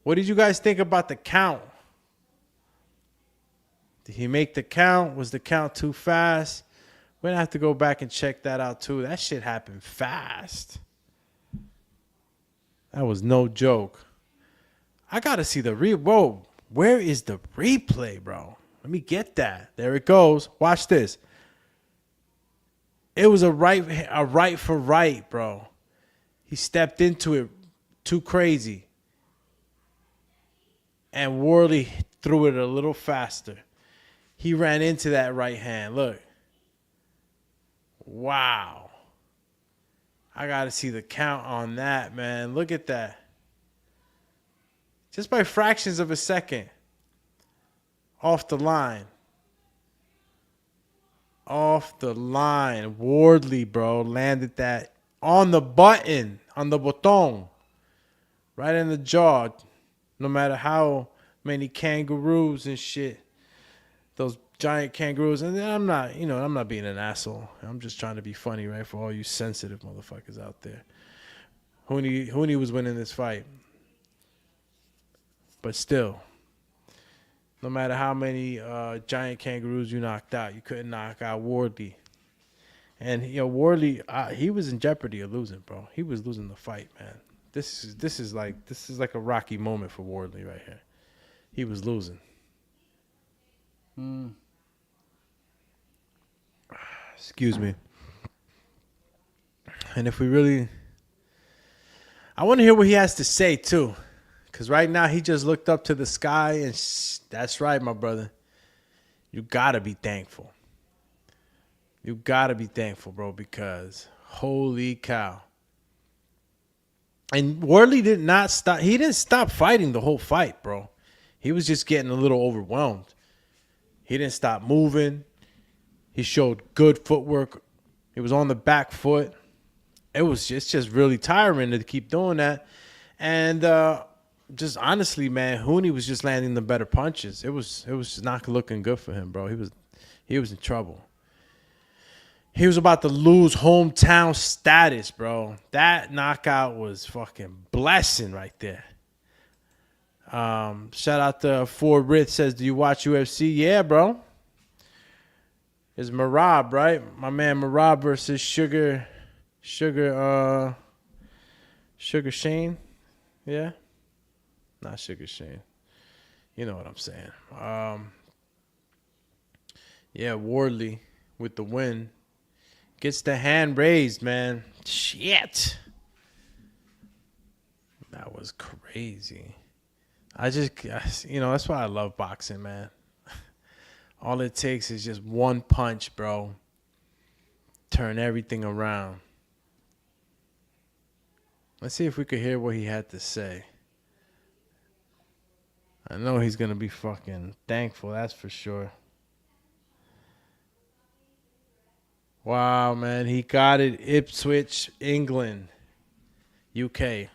What did you guys think about the count? Did he make the count? Was the count too fast? We're gonna have to go back and check that out too. That shit happened fast. That was no joke. I gotta see the Whoa, where is the replay, bro? Let me get that. There it goes. Watch this. It was a right for right, bro. He stepped into it too crazy. And Wardley threw it a little faster. He ran into that right hand. Look. Wow. I got to see the count on that, man. Look at that. Just by fractions of a second. Off the line. Off the line. Wardley, bro, landed that on the button. On the bouton. Right in the jaw. No matter how many kangaroos and shit. Those giant kangaroos. And I'm not being an asshole. I'm just trying to be funny, right? For all you sensitive motherfuckers out there. Huni was winning this fight. But still, no matter how many giant kangaroos you knocked out, you couldn't knock out Wardley. And Wardley, he was in jeopardy of losing, bro. He was losing the fight, man. This is like a rocky moment for Wardley right here. He was losing. Excuse me. And if we really, I want to hear what he has to say too, because right now he just looked up to the sky, and that's right, my brother. You gotta be thankful. You gotta be thankful, bro, because holy cow. And Wardley did not stop. He didn't stop fighting the whole fight, bro. He was just getting a little overwhelmed. He didn't stop moving. He showed good footwork. He was on the back foot. It's just really tiring to keep doing that. And just honestly, man, Huni was just landing the better punches. It was just not looking good for him, bro. He was in trouble. He was about to lose hometown status, bro. That knockout was fucking blessing right there. Shout out to Ford Rith says, do you watch UFC? Yeah, bro. It's Marab, right? My man Marab versus Sugar Shane. Yeah? Not Sugar Shane. You know what I'm saying. Yeah, Wardley with the win. Gets the hand raised, man. Shit. That was crazy. That's why I love boxing, man. All it takes is just one punch, bro. Turn everything around. Let's see if we could hear what he had to say. I know he's going to be fucking thankful, that's for sure. Wow, man. He got it. Ipswich, England, UK.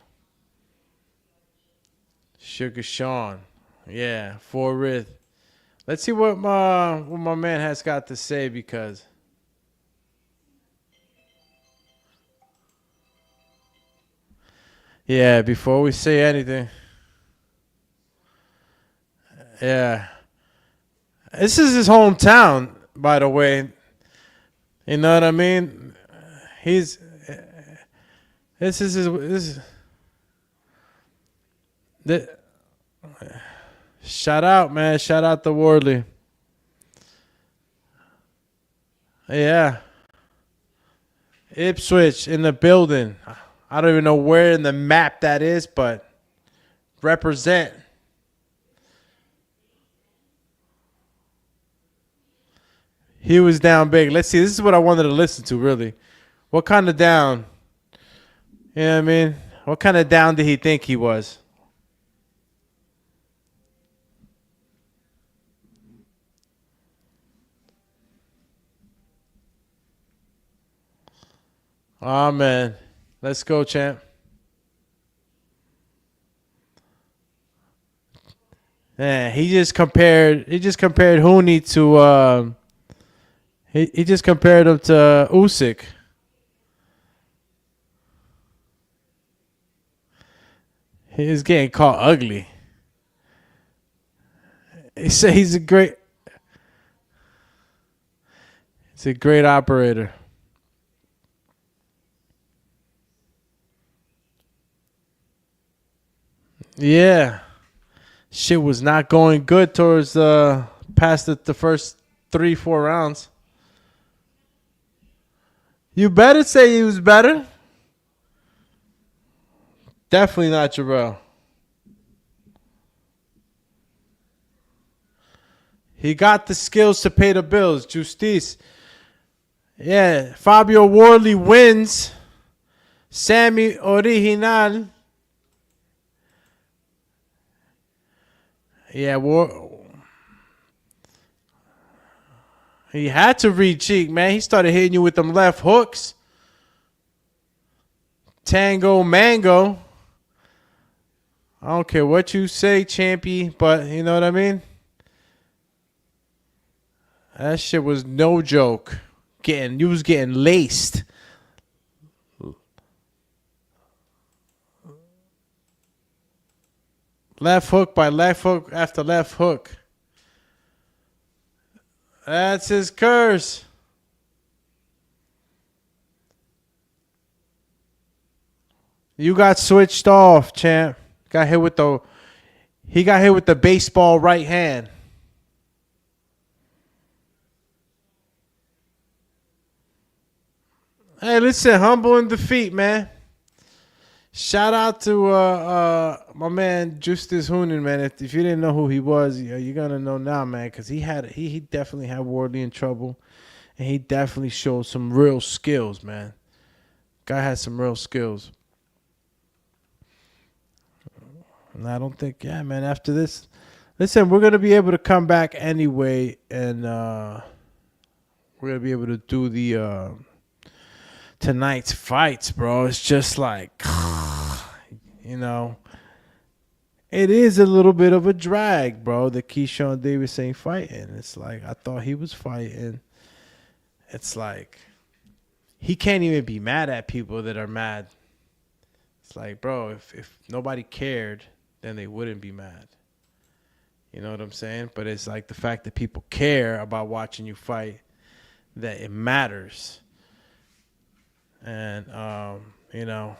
Sugar Sean. Yeah, Fort Rith. Let's see what my man has got to say, because yeah, before we say anything. Yeah. This is his hometown, by the way. You know what I mean? This is his shout out, man. Shout out to Wardley. Yeah. Ipswich in the building. I don't even know where in the map that is, but represent. He was down big. Let's see. This is what I wanted to listen to, really. What kind of down? You know what I mean? What kind of down did he think he was? Oh, man. Let's go, champ. Man, he just compared Huni to he just compared him to Usyk. He's getting called ugly. He said he's a great operator. Yeah. Shit was not going good towards past the first 3-4 rounds. You better say he was better. Definitely not Jarrell. He got the skills to pay the bills. Justis. Yeah. Fabio Wardley wins. Sammy Original. Yeah, he had to read cheek, man. He started hitting you with them left hooks. Tango Mango. I don't care what you say, champy, but you know what I mean? That shit was no joke. You was getting laced. Left hook by left hook after left hook. That's his curse. You got switched off, champ. He got hit with the baseball right hand. Hey, listen, humble in defeat, man. Shout out to my man Justis Huni, man. If you didn't know who he was, you're gonna know now, man, because he definitely had Wardley in trouble, and he definitely showed some real skills, man. Guy had some real skills. And I don't think, yeah, man, after this, listen, we're going to be able to come back anyway, and we're going to be able to do the tonight's fights, bro. It's just like, you know, it is a little bit of a drag, bro, the Keyshawn Davis ain't fighting. It's like, I thought he was fighting. It's like, he can't even be mad at people that are mad. It's like, bro, if nobody cared, then they wouldn't be mad. You know what I'm saying? But it's like the fact that people care about watching you fight, that it matters. And, you know,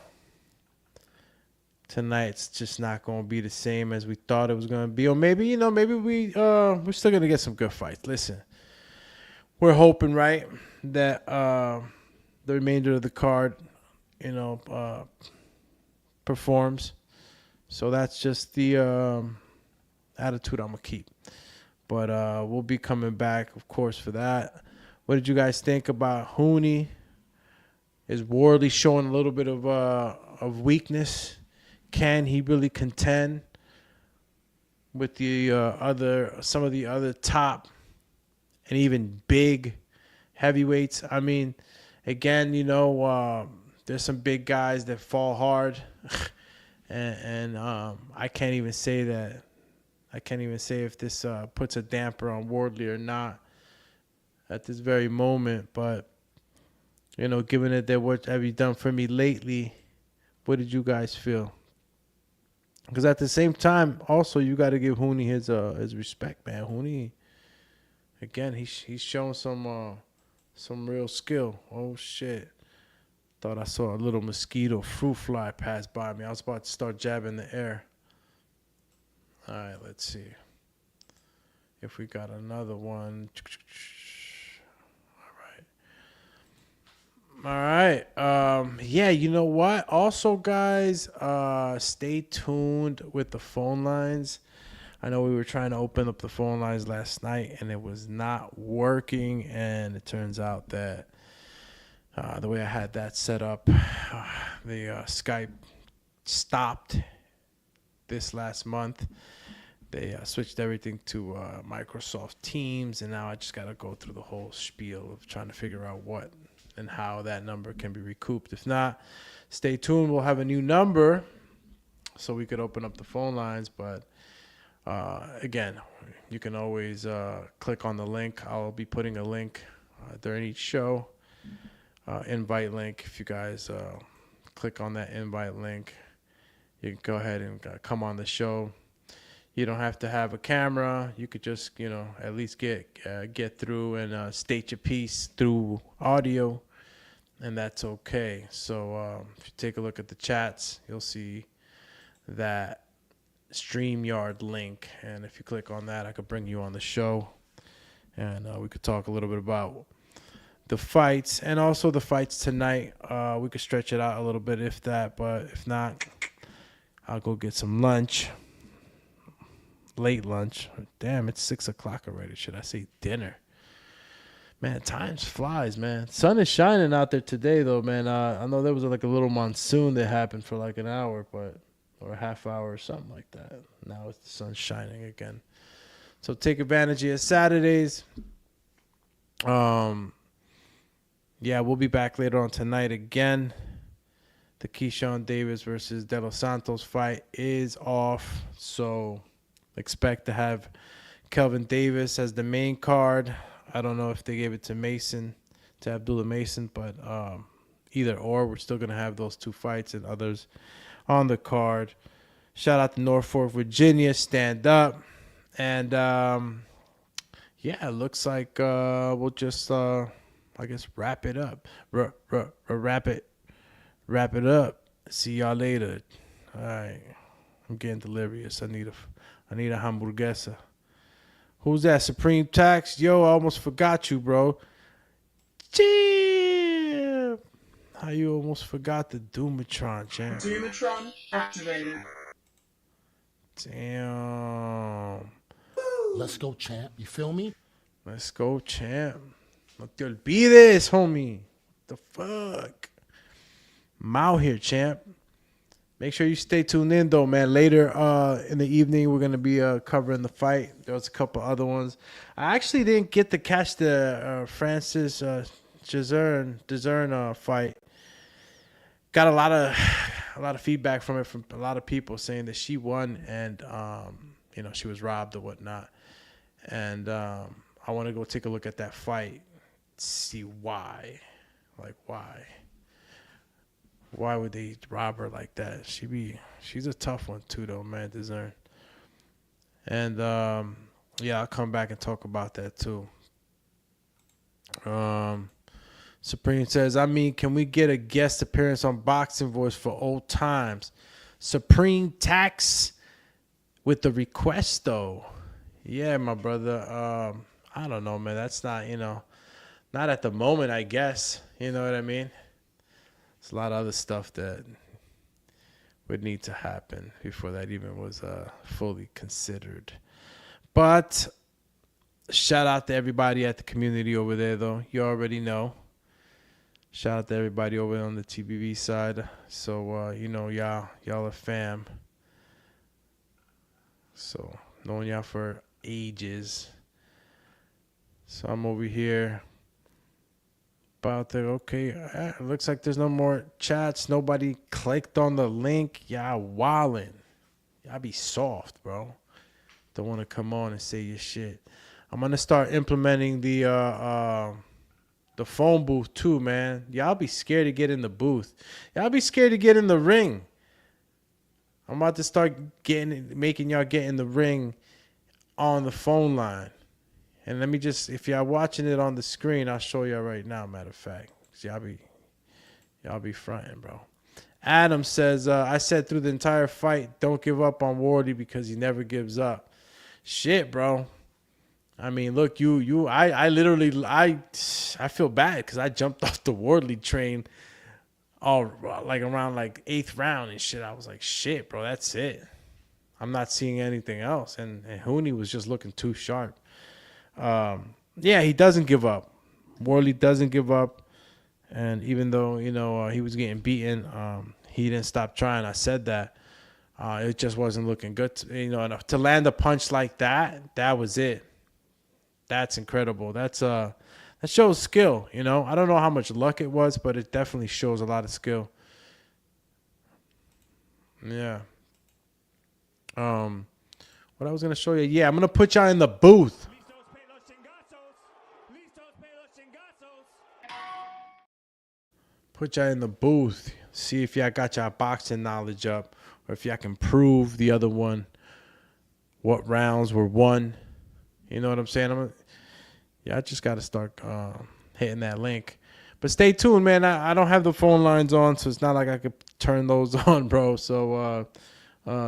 tonight's just not going to be the same as we thought it was going to be. Or maybe, you know, maybe we're still going to get some good fights. Listen, we're hoping, right, that the remainder of the card, you know, performs. So that's just the attitude I'm going to keep. But we'll be coming back, of course, for that. What did you guys think about Huni? Is Wardley showing a little bit of weakness? Can he really contend with the some of the other top and even big heavyweights? I mean, again, you know, there's some big guys that fall hard. And I can't even say that. I can't even say if this puts a damper on Wardley or not at this very moment. But, you know, given that what have you done for me lately, what did you guys feel? Because at the same time, also, you got to give Huni his respect, man. Huni, again, he's shown some real skill. Oh, shit. Thought I saw a little mosquito fruit fly pass by me. I was about to start jabbing the air. All right, let's see if we got another one. All right. Yeah, you know what? Also, guys, stay tuned with the phone lines. I know we were trying to open up the phone lines last night, and it was not working. And it turns out that the way I had that set up, the Skype stopped this last month. They switched everything to Microsoft Teams, and now I just got to go through the whole spiel of trying to figure out what and how that number can be recouped. If not, stay tuned. We'll have a new number so we could open up the phone lines. But Again, you can always click on the link. I'll be putting a link during each show, invite link. If you guys click on that invite link, you can go ahead and come on the show. You don't have to have a camera. You could just, at least get through and state your piece through audio, and that's okay. So if you take a look at the chats, you'll see that StreamYard link, and if you click on that, I could bring you on the show, and we could talk a little bit about the fights and also the fights tonight. We could stretch it out a little bit if that, but if not, I'll go get some lunch. Late lunch. Damn, it's 6 o'clock already. Should I say dinner? Man, time flies, man. Sun is shining out there today, though, man. I know there was like a little monsoon that happened for like an hour, or a half hour or something like that. Now the sun's shining again. So take advantage of your Saturdays. Yeah, we'll be back later on tonight again. The Keyshawn Davis versus De Los Santos fight is off, so expect to have Kelvin Davis as the main card. I don't know if they gave it to Abdullah Mason, but either or, we're still going to have those two fights and others on the card. Shout out to Norfolk, Virginia. Stand up. And, it looks like we'll just, I guess, wrap it up. Wrap it up. See y'all later. All right. I'm getting delirious. I need a hamburguesa. Who's that? Supreme Tax? Yo, I almost forgot you, bro. Champ. How you almost forgot the Doomatron, champ? Doomatron activated. Damn. Let's go, champ. You feel me? Let's go, champ. No te olvides, homie. What the fuck? I'm out here, champ. Make sure you stay tuned in, though, man. Later in the evening, we're going to be covering the fight. There was a couple other ones. I actually didn't get to catch the Francis Dezern fight. Got a lot of feedback from it from a lot of people saying that she won and, she was robbed or whatnot. And I want to go take a look at that fight, see why. Like, why? Why would they rob her like that? She's a tough one too, though, man. Dezern. And I'll come back and talk about that too. Supreme says, can we get a guest appearance on Boxing Voice for old times? Supreme Tax with the request, though. Yeah, my brother. I don't know, man. That's not, not at the moment, I guess. You know what I mean? There's a lot of other stuff that would need to happen before that even was fully considered. But shout out to everybody at the community over there, though. You already know. Shout out to everybody over on the TBV side. So, y'all are fam. So, knowing y'all for ages. So, I'm over here. About there. Okay, it looks like there's no more chats. Nobody clicked on the link. Y'all wildin'. Y'all be soft, bro. Don't want to come on and say your shit. I'm gonna start implementing the phone booth too, man. Y'all be scared to get in the booth. Y'all be scared to get in the ring. I'm about to start making y'all get in the ring on the phone line. And let me just, if y'all watching it on the screen, I'll show y'all right now, matter of fact. Y'all be fronting, bro. Adam says, I said through the entire fight, don't give up on Wardley because he never gives up. Shit, bro. I mean, look, I literally feel bad because I jumped off the Wardley train all like around like 8th round and shit. I was like, shit, bro, that's it. I'm not seeing anything else. And Huni was just looking too sharp. He doesn't give up. Wardley doesn't give up. And even though, he was getting beaten, he didn't stop trying. I said that. It just wasn't looking good. To land a punch like that, that was it. That's incredible. That shows skill, I don't know how much luck it was, but it definitely shows a lot of skill. Yeah. What I was gonna show you? Yeah, I'm gonna put y'all in the booth. Put y'all in the booth. See if y'all got y'all boxing knowledge up, or if y'all can prove the other one. What rounds were won? You know what I'm saying? I just got to start hitting that link. But stay tuned, man. I don't have the phone lines on, so it's not like I could turn those on, bro. So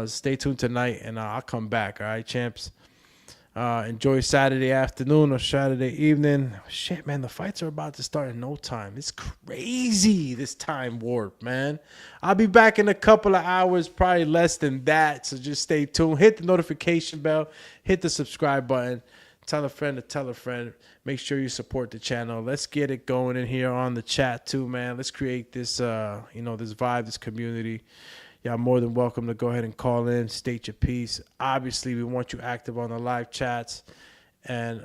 stay tuned tonight, and I'll come back. All right, champs. Enjoy Saturday afternoon or Saturday evening. Shit, man, the fights are about to start in no time. It's crazy, this time warp, man. I'll be back in a couple of hours, probably less than that. So just stay tuned. Hit the notification bell. Hit the subscribe button. Tell a friend to tell a friend. Make sure you support the channel. Let's get it going in here on the chat too, man. Let's create this, this vibe, this community. Y'all more than welcome to go ahead and call in, state your piece. Obviously, we want you active on the live chats. And,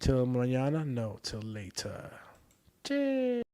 till mañana? No, till later. Cheers.